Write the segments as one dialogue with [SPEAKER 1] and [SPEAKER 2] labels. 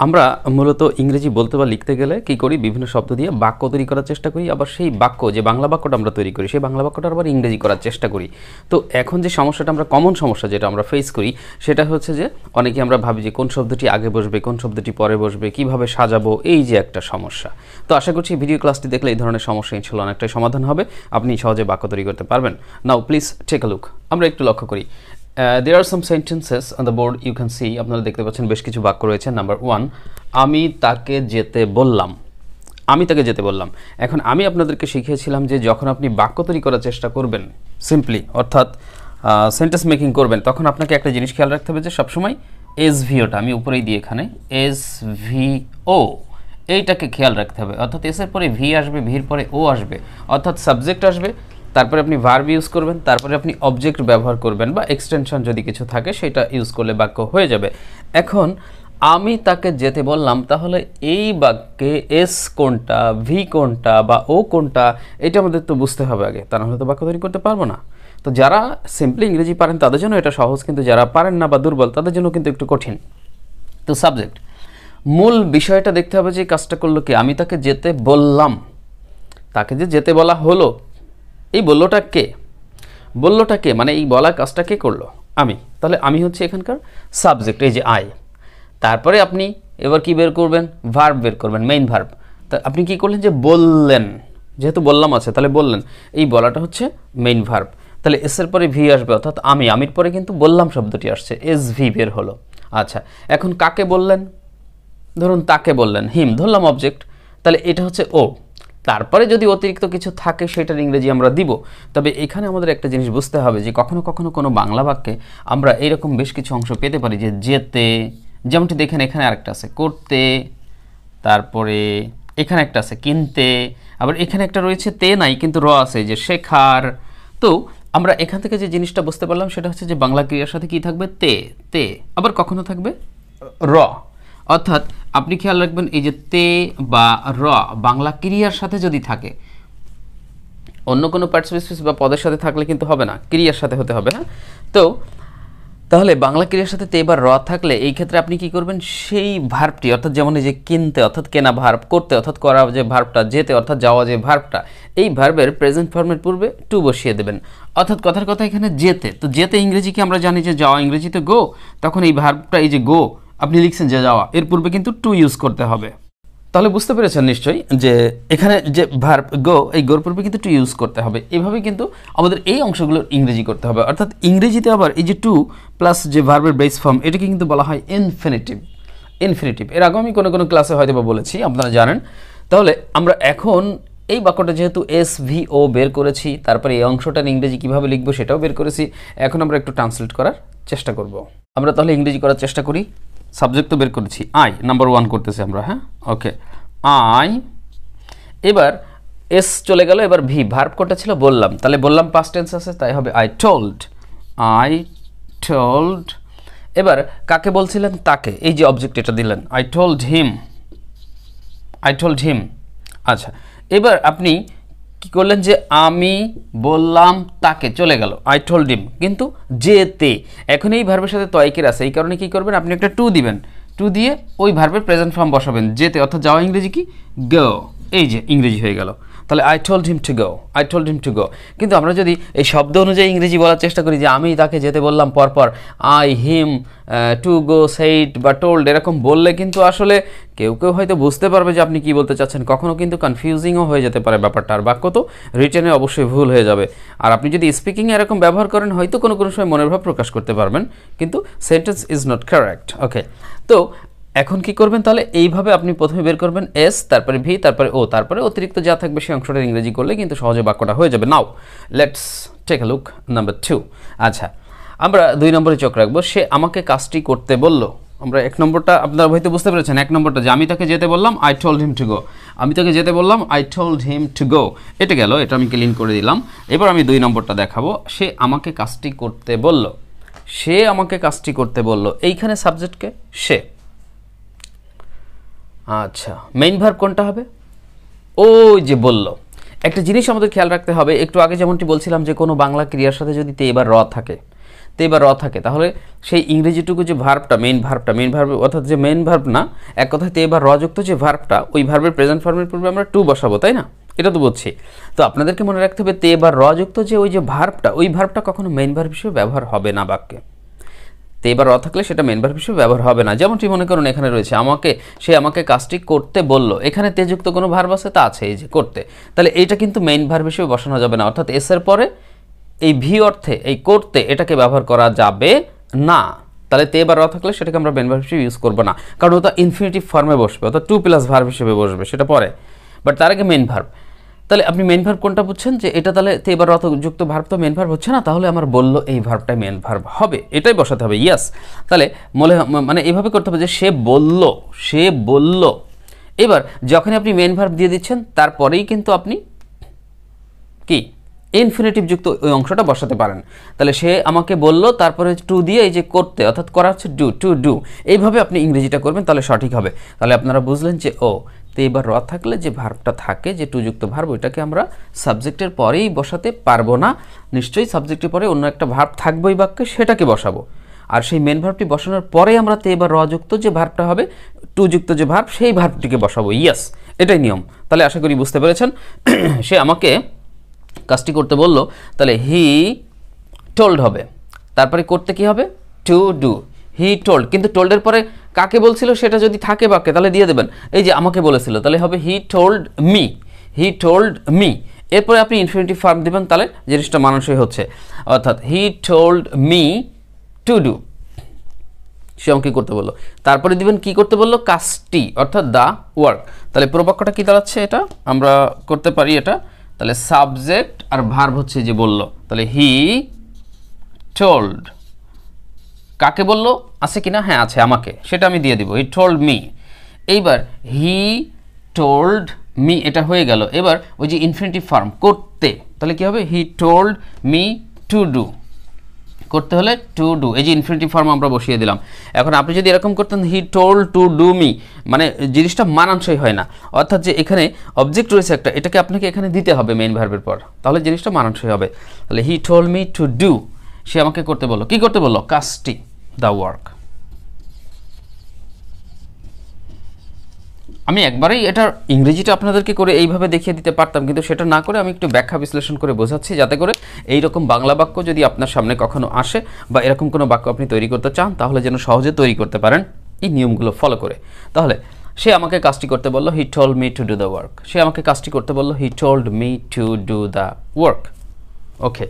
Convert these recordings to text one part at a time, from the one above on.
[SPEAKER 1] আমরা মূলত ইংরেজি বলতে বা লিখতে গেলে কি করি, বিভিন্ন শব্দ দিয়ে বাক্য তৈরি করার চেষ্টা করি, আবার সেই বাক্য যে বাংলা বাক্যটা আমরা তৈরি করি সেই বাংলা বাক্যটা আবার ইংরেজি করার চেষ্টা করি। তো এখন যে সমস্যাটা আমরা কমন সমস্যা যেটা আমরা ফেস করি সেটা হচ্ছে যে অনেকে আমরা ভাবি যে কোন শব্দটি আগে বসবে, কোন শব্দটি পরে বসবে, কিভাবে সাজাবো, এই যে একটা সমস্যা। তো আশা করছি ভিডিও ক্লাসটি দেখলে এই ধরনের সমস্যা ইনশাআল্লাহ অনেকটাই সমাধান হবে, আপনি সহজে বাক্য তৈরি করতে পারবেন। নাও প্লিজ টেক আ লুক। আমরা একটু লক্ষ্য করি। There are some sentences on the board you can see. আপনারা দেখতে পাচ্ছেন বেশ কিছু বাক্য রয়েছে। নাম্বার 1, আমি তাকে যেতে বললাম। আমি তাকে যেতে বললাম। এখন আমি আপনাদেরকে শিখিয়েছিলাম যে যখন আপনি বাক্য তৈরি করার চেষ্টা করবেন সিম্পলি, অর্থাৎ সেন্টেন্স মেকিং করবেন, তখন আপনাকে একটা জিনিস খেয়াল রাখতে হবে যে সবসময় এসভিওটা আমি উপরেই দিই, এখানে এসভিও এইটাকে খেয়াল রাখতে হবে। অর্থাৎ এসের পরে ভি আসবে, ভির পরে ও আসবে, অর্থাৎ সাবজেক্ট আসবে, তারপরে আপনি ভার্ব ইউজ করবেন, তারপরে আপনি অবজেক্ট ব্যবহার করবেন বা এক্সটেনশন যদি কিছু থাকে সেটা ইউজ করলে বাক্য হয়ে যাবে। এখন আমি তাকে যেতে বললাম, তাহলে এই বাক্যে এস কোনটা, ভি কোনটা বা ও কোনটা, এটা আমাদের তো বুঝতে হবে আগে, তা নাহলে তো বাক্য তৈরি করতে পারবো না। তো যারা সিম্পলি ইংরেজি পারেন তাদের জন্য এটা সহজ, কিন্তু যারা পারেন না বা দুর্বল তাদের জন্য কিন্তু একটু কঠিন। তো সাবজেক্ট, মূল বিষয়টা দেখতে হবে যে কাজটা করলো কি, আমি তাকে যেতে বললাম, তাকে যে যেতে বলা হলো, এই বললোটা কে, বললোটা কে, মানে এই বলা কাজটা কে করলো, আমি। তাহলে আমি হচ্ছে এখানকার সাবজেক্ট, এই যে আই। তারপরে আপনি এবার কি বের করবেন, ভার্ব বের করবেন, মেইন ভার্ব। তা আপনি কি করলেন যে বললেন, যেহেতু বললাম আছে তাহলে বললেন, এই বলাটা হচ্ছে মেইন ভার্ব। তাহলে এস এর পরে ভি আসবে, অর্থাৎ আমি, আমির পরে কিন্তু বললাম শব্দটি আসছে, এস ভি বের হলো। আচ্ছা, এখন কাকে বললেন, ধরুন তাকে বললেন, হিম, ধরলাম অবজেক্ট, তাহলে এটা হচ্ছে ও। তারপরে যদি অতিরিক্ত কিছু থাকে সেটার ইংরেজি আমরা দিব। তবে এখানে আমাদের একটা জিনিস বুঝতে হবে যে কখনো কখনো কোনো বাংলা বাক্যে আমরা এরকম বেশ কিছু অংশ পেতে পারি যে যেতে, যেমনটি দেখেন এখানে আরেকটা আছে করতে, তারপরে এখানে একটা আছে কিনতে, আবার এখানে একটা রয়েছে তে নাই কিন্তু র আছে, যে শেখার। তো আমরা এখান থেকে যে জিনিসটা বুঝতে পারলাম সেটা হচ্ছে যে বাংলা ক্রিয়ার সাথে কি থাকবে, তে, তে, আবার কখনো থাকবে র। অর্থাৎ আপনি খেয়াল রাখবেন এই যে তে বা র বাংলা ক্রিয়ার সাথে যদি থাকে, অন্য কোনো পার্টিসিপেন্ট বা পদের সাথে থাকলে কিন্তু হবে না, ক্রিয়ার সাথে হতে হবে। হ্যাঁ, তো তাহলে বাংলা ক্রিয়ার সাথে তে বা র থাকলে এই ক্ষেত্রে আপনি কি করবেন, সেই ভার্বটি, অর্থাৎ যেমন এই যে কিনতে অর্থাৎ কেনা ভার্ব, করতে অর্থাৎ করা যে ভার্বটা, যেতে অর্থাৎ যাওয়া যে ভার্বটা, এই ভার্বের প্রেজেন্ট ফর্মের পূর্বে টু বসিয়ে দেবেন। অর্থাৎ কথার কথা এখানে যেতে, তো যেতে ইংরেজি কি আমরা জানি যে যাওয়া, ইংরেজিতে গো, তখন এই ভার্বটা এই যে গো আপনি লিখছেন যে যাওয়া, এর পূর্বে কিন্তু টু ইউজ করতে হবে। তাহলে বুঝতে পেরেছেন নিশ্চয়ই যে এখানে যে ভার্ব গো, এই গোর পূর্বে কিন্তু টু ইউজ করতে হবে। এইভাবে কিন্তু আমাদের এই অংশগুলোর ইংরেজি করতে হবে। অর্থাৎ ইংরেজিতে আবার এই যে টু প্লাস যে ভার্বের বেস ফর্ম, এটাকে কিন্তু বলা হয় ইনফিনিটিভ। ইনফিনিটিভ এর আগে আমি কোনো কোনো ক্লাসে হয়তো বা বলেছি, আপনারা জানেন। তাহলে আমরা এখন এই বাক্যটা যেহেতু এস ভি ও বের করেছি, তারপরে এই অংশটার ইংরেজি কীভাবে লিখবো সেটাও বের করেছি, এখন আমরা একটু ট্রান্সলেট করার চেষ্টা করব। আমরা তাহলে ইংরেজি করার চেষ্টা করি। সাবজেক্ট তো বের করেছি, আই, নাম্বার 1 করতেছি আমরা। হ্যাঁ, ওকে, আই। এবার এস চলে গেল, এবার ভি, ভার্ব কোনটা ছিল, বললাম, তাহলে বললাম পাস্ট টেন্স আছে, তাই হবে আই টোল্ড, আই টোল্ড। এবার কাকে বলছিলেন, তাকে, এই যে অবজেক্ট এটা দিলেন, I told him, I told him. আচ্ছা, এবার আপনি কি করলেন যে আমি বললাম তাকে, চলে গেল, আই টোল্ড হিম, কিন্তু যেতে এখন এই ভার্বের সাথে তয়কের আছে, এই কারণে কি করবেন, আপনি একটা টু দিবেন, টু দিয়ে ওই ভার্বের প্রেজেন্ট ফর্ম বসাবেন, যেতে অর্থাৎ যাওয়া ইংরেজি কি, গো, এই যে ইংরেজি হয়ে গেল। তাহলে I told him to go, I told him to go. কিন্তু আমরা যদি এই শব্দ অনুযায়ী ইংরেজি বলার চেষ্টা করি যে আমি তাকে যেতে বললাম, পরপর I him to go said বা টোল্ড এরকম বললে কিন্তু আসলে কেউ কেউ হয়তো বুঝতে পারবে যে আপনি কি বলতে চাচ্ছেন, কখনো কিন্তু কনফিউজিংও হয়ে যেতে পারে ব্যাপারটা, আর বাক্য তো রিটেনে অবশ্যই ভুল হয়ে যাবে। আর আপনি যদি স্পিকিংয়ে এরকম ব্যবহার করেন হয়তো কোনো কোনো সময় মনের ভাব প্রকাশ করতে পারবেন, কিন্তু সেন্টেন্স ইজ নট কারেক্ট। ওকে, তো এখন কি করবেন, তাহলে এইভাবে আপনি প্রথমে বের করবেন এস, তারপরে ভি, তারপরে ও, তারপরে অতিরিক্ত যা থাকবে সেই অংশটা ইংরেজি করলে কিন্তু সহজে বাক্যটা হয়ে যাবে। Now let's take a look number 2। আচ্ছা, আমরা 2 নম্বরে চোখ রাখবো, সে আমাকে কাজটি করতে বলল। আমরা 1 নম্বরটা আপনারা হয়তো বুঝতে পেরেছেন, 1 নম্বরটা যে আমি তাকে যেতে বললাম, I told him to go, আমি তাকে যেতে বললাম, I told him to go, এটা গেল, এটা আমি ক্লিন করে দিলাম। এবার আমি 2 নম্বরটা দেখাবো, সে আমাকে কাজটি করতে বলল, সে আমাকে কাজটি করতে বলল, এইখানে সাবজেক্টকে সে। আচ্ছা, মেইন ভার্ব কোনটা হবে, ওই যে বলল। একটা জিনিস আমাদের খেয়াল রাখতে হবে, একটু আগে যেমনটি বলছিলাম যে কোনো বাংলা ক্রিয়ার সাথে যদি তে এবার র থাকে, তে বা র থাকে, তাহলে সেই ইংরেজিটুকু যে ভার্বটা মেইন ভার্ব অর্থাৎ যে মেইন ভার্ব না, এক কথায় তে বা র যুক্ত যে ভার্বটা, ওই ভার্বের প্রেজেন্ট ফর্মের পূর্বে আমরা টু বসাবো, তাই না? এটা তো বুঝছি। তো আপনাদেরকে মনে রাখতে হবে তে বা র যুক্ত যে ওই যে ভার্বটা, ওই ভার্বটা কখনো মেইন ভার্ব হিসেবে ব্যবহার হবে না বাক্যে। তে বা র থাকলে সেটা মেইন ভার্ব হিসেবে ব্যবহার হবে না। যেমনটি মনে করুন এখানে রয়েছে সে আমাকে কাজটি করতে বলল, এখানে তে যুক্ত কোনো ভার্ব আছে? তা আছে, এই যে করতে। তাহলে এইটা কিন্তু মেইন ভার্ব হিসেবে বসানো যাবে না, অর্থাৎ এস এর পরে এই ভি অর্থে এই করতে এটাকে ব্যবহার করা যাবে না। তাহলে তে বা র থাকলে সেটাকে আমরা মেইন ভার্ব হিসেবে ইউজ করবো না, কারণ ওটা ইনফিনিটিভ ফর্মে বসবে, অর্থাৎ টু প্লাস ভার্ব হিসেবে বসবে, সেটা পরে। বাট তার আগে মেইন ভার্ব। তাহলে আপনি মেইন ভার্ব কোনটা বুঝছেন? যে এটা তাহলে তে বা র যুক্ত ভার্ব তো মেইন ভার্ব হচ্ছে না, তাহলে আমার বলল এই ভার্বটাই মেইন ভার্ব হবে, এটাই বসাতে হবে। ইয়াস, তাহলে মানে এইভাবে করতে হবে যে সে বলল। এবার যখনই আপনি মেইন ভার্ব দিয়ে দিচ্ছেন, তারপরেই কিন্তু আপনি কি ইনফিনিটিভ যুক্ত ওই অংশটা বসাতে পারেন। তাহলে সে আমাকে বলল, তারপরে টু দিয়ে এই যে করতে, অর্থাৎ করা হচ্ছে ডু, টু ডু। এইভাবে আপনি ইংরেজিটা করবেন, তাহলে সঠিক হবে। তাহলে আপনারা বুঝলেন যে তে বা র থাকলে যে ভার্বটা থাকে, যে টু যুক্ত ভার্ব, ওইটাকে আমরা সাবজেক্টের পরেই বসাতে পারবো না। নিশ্চয়ই সাবজেক্টের পরে অন্য একটা ভার্ব থাকবেই বাক্যে, সেটাকে বসাবো। আর সেই মেন ভার্বটি বসানোর পরে আমরা তে বা র যুক্ত যে ভার্বটা হবে, টু যুক্ত যে ভার্ব, সেই ভার্বটিকে বসাবো। ইয়াস, এটাই নিয়ম। তাহলে আশা করি বুঝতে পেরেছেন। সে আমাকে কাজটি করতে বলল, তাহলে হি টোল্ড হবে, তারপরে করতে কি হবে? To do. হি টোল্ড, কিন্তু টোল্ডের পরে কাকে বলছিল সেটা যদি থাকে বাক্যে, তাহলে দিয়ে দেবেন এই যে আমাকে বলেছিল, তাহলে হবে হি টোল্ড মি। এরপরে আপনি ইনফিনিটিভ ফর্ম দিবেন, তাহলে জিনিসটা মানানসই হচ্ছে, অর্থাৎ he told me to do. সে আমাকে করতে বললো, তারপরে দিবেন কি করতে বললো? কাজটি, অর্থাৎ দ্য ওয়ার্ক। তাহলে পুরো বাক্যটা কি দাঁড়াচ্ছে? এটা আমরা করতে পারি এটা। তাহলে সাবজেক্ট আর ভার্ব হচ্ছে যে বলল, তাহলে হি টোল্ড, কাকে বললো? আছে কিনা? হ্যাঁ আছে, আমাকে, সেটা আমি দিয়ে দিব, হি টোল্ড মি। এইবার হি টোল্ড মি, এটা হয়ে গেল। এবার ওই যে ইনফিনিটিভ ফর্ম করতে, তাহলে কি হবে? হি টোল্ড মি টু ডু। করতে হলে টু ডু, এই যে ইনফিনিটিভ ফর্ম আমরা বসিয়ে দিলাম। এখন আপনি যদি এরকম করতেন he told to do me, মানে জিনিসটা মানানসই হয় না, অর্থাৎ যে এখানে অবজেক্ট রয়েছে একটা, এটাকে আপনাকে এখানে দিতে হবে মেইন ভার্বের পর, তাহলে জিনিসটা মানানসই হবে। তাহলে he told me to do, সে আমাকে করতে বললো, কি করতে বললো? কাজটি, দ্য ওয়ার্ক। আমি একবারেই এটার ইংরেজিটা আপনাদেরকে করে এইভাবে দেখিয়ে দিতে পারতাম, কিন্তু সেটা না করে আমি একটু ব্যাখ্যা বিশ্লেষণ করে বোঝাচ্ছি, যাতে করে এইরকম বাংলা বাক্য যদি আপনার সামনে কখনো আসে বা এরকম কোনো বাক্য আপনি তৈরি করতে চান, তাহলে যেন সহজে তৈরি করতে পারেন এই নিয়মগুলো ফলো করে। তাহলে সে আমাকে কাজটি করতে বললো, he told me to do the work. সে আমাকে কাজটি করতে বললো, he told me to do the work. Okay,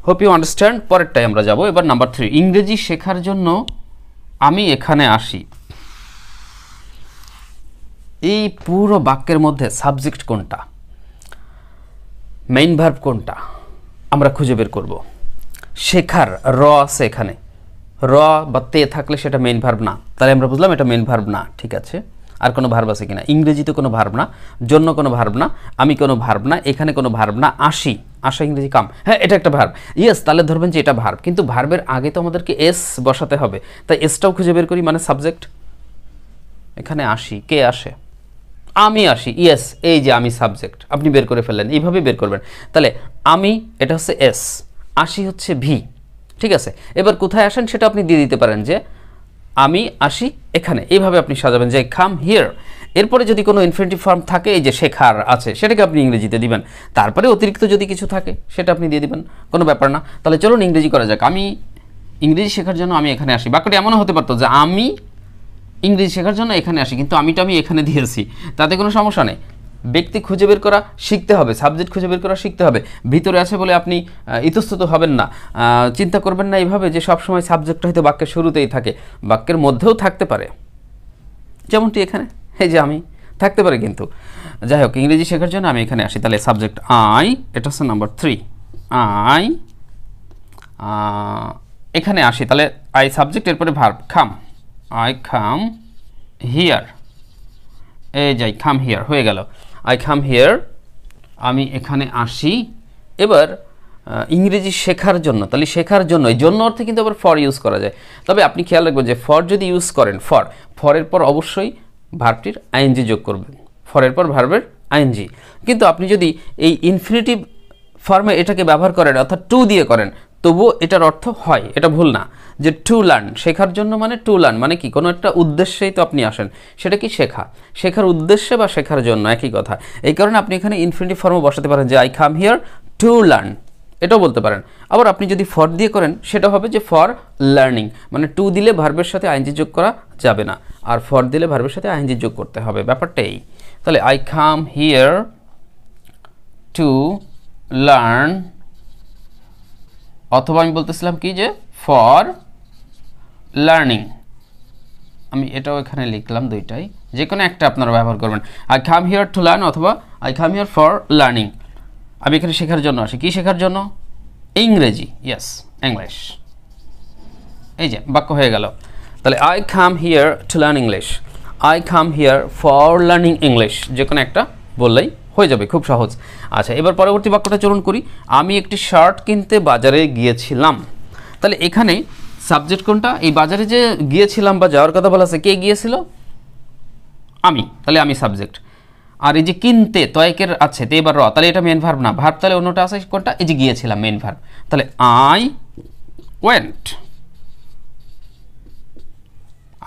[SPEAKER 1] hope you understand. পরেরটাই আমরা যাব। এবার নাম্বার 3, ইংরেজি শেখার জন্য আমি এখানে আসি। এই পুরো বাক্যের মধ্যে সাবজেক্ট কোনটা, মেইন ভার্ব কোনটা, আমরা খুঁজে বের করব। শেখার র আছে এখানে, র বা তে থাকলে সেটা মেইন ভার্ব না, তাহলে আমরা বুঝলাম এটা মেইন ভার্ব না। ঠিক আছে, আর কোনো ভার্ব আছে কিনা? ইংরেজিতে কোনো ভার্ব না, জন্য কোনো ভার্ব না, আমি কোনো ভার্ব না, এখানে কোনো ভার্ব না, আসি, আসা ইংরেজি কাম, হ্যাঁ এটা একটা ভার্ব। ইয়েস, তাহলে ধরবেন যে এটা ভার্ব, কিন্তু ভার্বের আগে তো আমাদেরকে এস বসাতে হবে, তাই এসটাও খুঁজে বের করি, মানে সাবজেক্ট। এখানে আসি, কে আসে? আমি আসি। ইয়েস, এই যে আমি সাবজেক্ট, আপনি বের করে ফেললেন, এইভাবে বের করবেন। তাহলে আমি, এটা হচ্ছে এস, আসি হচ্ছে ভি। ঠিক আছে, এবার কোথায় আসেন সেটা আপনি দিয়ে দিতে পারেন, যে আমি আসি এখানে, এইভাবে আপনি সাজাবেন যে কাম হিয়ার। এরপরে যদি কোনো ইনফিনিটিভ ফর্ম থাকে, এই যে শেখার আছে, সেটাকে আপনি ইংরেজিতে দিবেন। তারপরে অতিরিক্ত যদি কিছু থাকে সেটা আপনি দিয়ে দিবেন, কোনো ব্যাপার না। তাহলে চলুন ইংরেজি করা যাক। আমি ইংরেজি শেখার জন্য আমি এখানে আসি। বাক্যটি এমনও হতে পারতো যে আমি ইংরেজি শেখার জন্য এখানে আসি, কিন্তু আমিটা আমি এখানে দিয়েছি, তাতে কোনো সমস্যা নেই। ব্যক্তি খুঁজে বের করা শিখতে হবে, সাবজেক্ট খুঁজে বের করা শিখতে হবে। ভিতরে আছে বলে আপনি ইতস্তত হবেন না, চিন্তা করবেন না এইভাবে যে সবসময় সাবজেক্ট হয়তো বাক্যের শুরুতেই থাকে, বাক্যের মধ্যেও থাকতে পারে, যেমনটি এখানে এই যে আমি থাকতে পারে। কিন্তু যাই হোক, ইংরেজি শেখার জন্য আমি এখানে আসি, তাহলে সাবজেক্ট আই, এটা হচ্ছে নাম্বার 3, আই এখানে আসি, তাহলে আই সাবজেক্ট, এরপরে ভার্ব খাম, আই খাম হিয়ার, এই যাই খাম হিয়ার হয়ে গেল, আই খাম হিয়ার, আমি এখানে আসি। এবার ইংরেজি শেখার জন্য, তাহলে শেখার জন্য, এই জন্য অর্থে কিন্তু আবার ফর ইউজ করা যায়। তবে আপনি খেয়াল রাখবেন যে ফর যদি ইউজ করেন, ফরের পর অবশ্যই ভার্বটির আইএনজি যোগ করবেন, ফরের পর ভার্বের আইএনজি। কিন্তু আপনি যদি এই ইনফিনিটিভ ফর্মে এটাকে ব্যবহার করেন, অর্থাৎ টু দিয়ে করেন, তবুও এটার অর্থ হয়, এটা ভুল না। যে টু লার্ন, শেখার জন্য মানে টু লার্ন মানে কি, কোনো একটা উদ্দেশ্যেই তো আপনি আসেন, সেটা কি শেখা, শেখার উদ্দেশ্যে বা শেখার জন্য একই কথা। এই কারণে আপনি এখানে ইনফিনিটিভ ফর্মও বসাতে পারেন যে I come here to learn, এটাও বলতে পারেন। আবার আপনি যদি ফর দিয়ে করেন সেটা হবে যে ফর লার্নিং, মানে টু দিলে ভার্বের সাথে আইএনজি যোগ করা যাবে না, আর ফর দিলে ভার্বের সাথে আইএনজি যোগ করতে হবে, ব্যাপারটা এই। তাহলে I come here to learn, অথবা আমি বলতেছিলাম কি যে ফর লার্নিং, আমি এটাও এখানে লিখলাম, দুইটাই যে কোনো একটা আপনারা ব্যবহার করবেন। I come here to learn অথবা I come here for learning. আমি এখানে শেখার জন্য আসি, কি শেখার জন্য? ইংরেজি, ইয়েস, ইংলিশ। এই যে বাক্য হয়ে গেল। তাহলে I come here to learn English, I come here for learning English, যে কোনো একটা বললেই হয়ে যাবে, খুব সহজ। আচ্ছা, এবার পরবর্তী বাক্যটা চলুন করি। আমি একটি শার্ট কিনতে বাজারে গিয়েছিলাম। তাহলে এখানে সাবজেক্ট কোনটা? এই বাজারে যে গিয়েছিলাম বা যাওয়ার কথা বলা আছে, কে গিয়েছিল? আমি, তাহলে আমি সাবজেক্ট। আর এই যে কিনতে তয়েকের আছে তে এবার র, তাহলে এটা মেন ভার্ব না, ভার্ব তাহলে অন্যটা আছে কোনটা? এই যে গিয়েছিলাম, মেন ভার্ব। তাহলে আই ওয়েন্ট,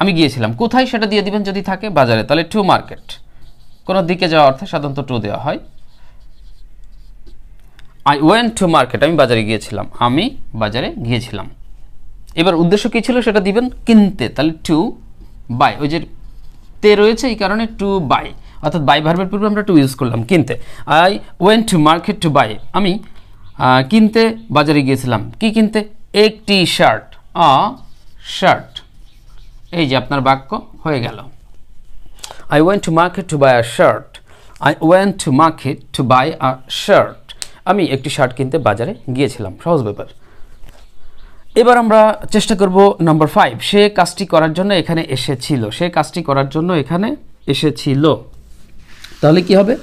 [SPEAKER 1] আমি গিয়েছিলাম কোথায় সেটা দিয়ে দিবেন যদি থাকে, বাজারে, তাহলে টু মার্কেট, কোনো দিকে যাওয়া অর্থে সাধারণত টু দেওয়া হয়। আই ওয়েন্ট টু মার্কেট, আমি বাজারে গিয়েছিলাম, আমি বাজারে গিয়েছিলাম। এবার উদ্দেশ্য কী ছিল সেটা দিবেন কিনতে, তাহলে টু বাই, ওই যে তে রয়েছে এই কারণে টু বাই, অর্থাৎ বাই ভার্বের পূর্বে আমরা টু ইউজ করলাম, কিনতে। I went to market to buy, আমি কিনতে বাজারে গিয়েছিলাম, কি কিনতে? একটি শার্ট, আ শার্ট। এই যে আপনার বাক্য হয়ে গেল। I went to market to buy a shirt. I went to market to buy a shirt. আমি একটি শার্ট কিনতে বাজারে গিয়েছিলাম, সহজ ব্যাপার। এবার আমরা চেষ্টা করব নাম্বার 5, সে কাজটি করার জন্য এখানে এসেছিল, সে কাজটি করার জন্য এখানে এসেছিল। তাহলে কি হবে?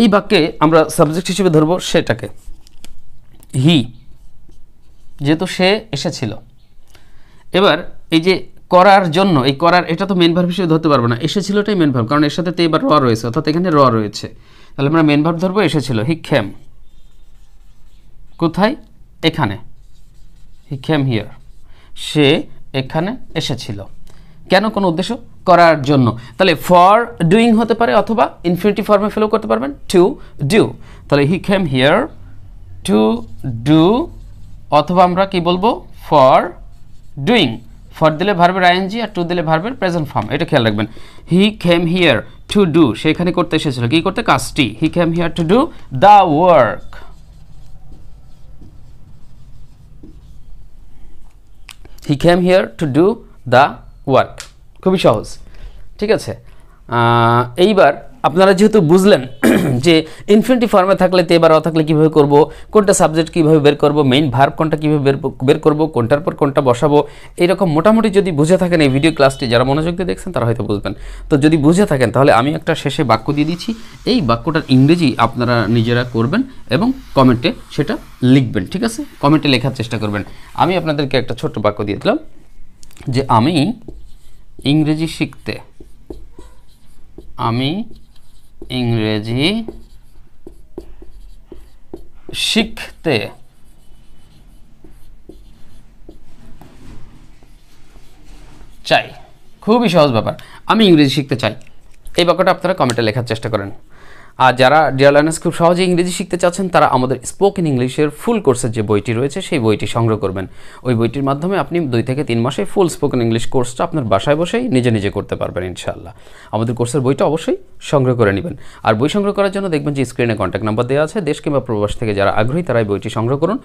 [SPEAKER 1] এই বাক্যে আমরা সাবজেক্ট হিসেবে ধরব সেটাকে, হি, যেহেতু সে এসেছিল। এবার এই যে করার জন্য, এই করার, এটা তো মেন ভার্ব হিসেবে ধরতে পারবো না, এসেছিলটাই মেন ভার্ব, কারণ এর সাথে তে এবার র রয়েছে, অর্থাৎ এখানে র রয়েছে। তাহলে আমরা মেন ভার্ব ধরবো এসেছিল, হি কেম। কোথায়? এখানে, হি কেম হিয়ার, সে এখানে এসেছিল। কেন? কোনো উদ্দেশ্য, করার জন্য। তাহলে ফর ডুইং হতে পারে, অথবা ইনফিনিটিভ ফর্মে ফলো করতে পারবেন টু ডু। তাহলে হি কেম হিয়ার টু ডু, অথবা আমরা কি বলবো? For doing. ফর দিলে ভার্বের আইএনজি আর টু দিলে ভার্বের প্রেজেন্ট ফর্ম, এটা খেয়াল রাখবেন। He came here to do, সেখানে করতে এসেছিল, কি করতে? কাজটি। He came here to do the work. He came here to do the work, খুবই সহজ, ঠিক আছে। এইবার আপনারা যেহেতু বুঝলেন যে ইনফিনিটিভ ফর্মে থাকলে তে বা র থাকলে কীভাবে করব, কোনটা সাবজেক্ট কীভাবে বের করব, মেইন ভার্ব কোনটা কীভাবে বের করব, কোনটার পর কোনটা বসাবো, এরকম মোটামুটি যদি বুঝে থাকেন এই ভিডিও ক্লাসটি যারা মনোযোগ দিয়ে দেখছেন তারা হয়তো বুঝবেন। তো যদি বুঝে থাকেন তাহলে আমি একটা শেষে বাক্য দিয়ে দিচ্ছি, এই বাক্যটার ইংরেজি আপনারা নিজেরা করবেন এবং কমেন্টে সেটা লিখবেন, ঠিক আছে? কমেন্টে লেখার চেষ্টা করবেন। আমি আপনাদেরকে একটা ছোট্ট বাক্য দিয়ে দিলাম যে আমি ইংরেজি শিখতে, আমি ইংরেজি শিখতে চাই। খুবই সহজ ব্যাপার, আমি ইংরেজি শিখতে চাই। এই বাক্যটা আপনারা কমেন্টে লেখার চেষ্টা করেন। আর যারা ডিয়ার লার্নার্স খুব সহজে ইংরেজি শিখতে চাচ্ছেন তারা আমাদের স্পোকেন ইংলিশের ফুল কোর্সের যে বইটি রয়েছে সেই বইটি সংগ্রহ করবেন। ওই বইটির মাধ্যমে আপনি 2 থেকে 3 মাসে ফুল স্পোকেন ইংলিশ কোর্সটা আপনার বাসায় বসেই নিজে নিজে করতে পারবেন ইনশাআল্লাহ। আমাদের কোর্সের বইটা অবশ্যই সংগ্রহ করে নেবেন। আর বই সংগ্রহ করার জন্য দেখবেন যে স্ক্রিনে কন্ট্যাক্ট নাম্বার দেওয়া আছে, দেশ কিংবা প্রবাস থেকে যারা আগ্রহী তারাই বইটি সংগ্রহ করুন।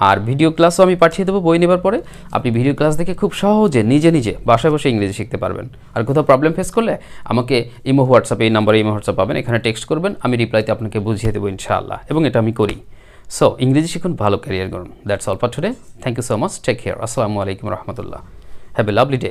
[SPEAKER 1] আর ভিডিও ক্লাসও আমি পাঠিয়ে দেবো বই নেবার পরে, আপনি ভিডিও ক্লাস দেখে খুব সহজে নিজে নিজে বাসায় বসে ইংরেজি শিখতে পারবেন। আর কোথাও প্রবলেম ফেস করলে আমাকে ইমো হোয়াটসঅ্যাপে, এই নাম্বারে ইমো হোয়াটসঅ্যাপ পাবেন, এখানে টেক্সট করবেন, আমি রিপ্লাইতে আপনাকে বুঝিয়ে দেবো ইনশাআল্লাহ, এবং এটা আমি করি। সো ইংরেজি শিখুন, ভালো ক্যারিয়ার করুন। That's all for today. Thank you so much, take care. আসসালামু আলাইকুম রহমতুল্লাহ। Have a lovely day.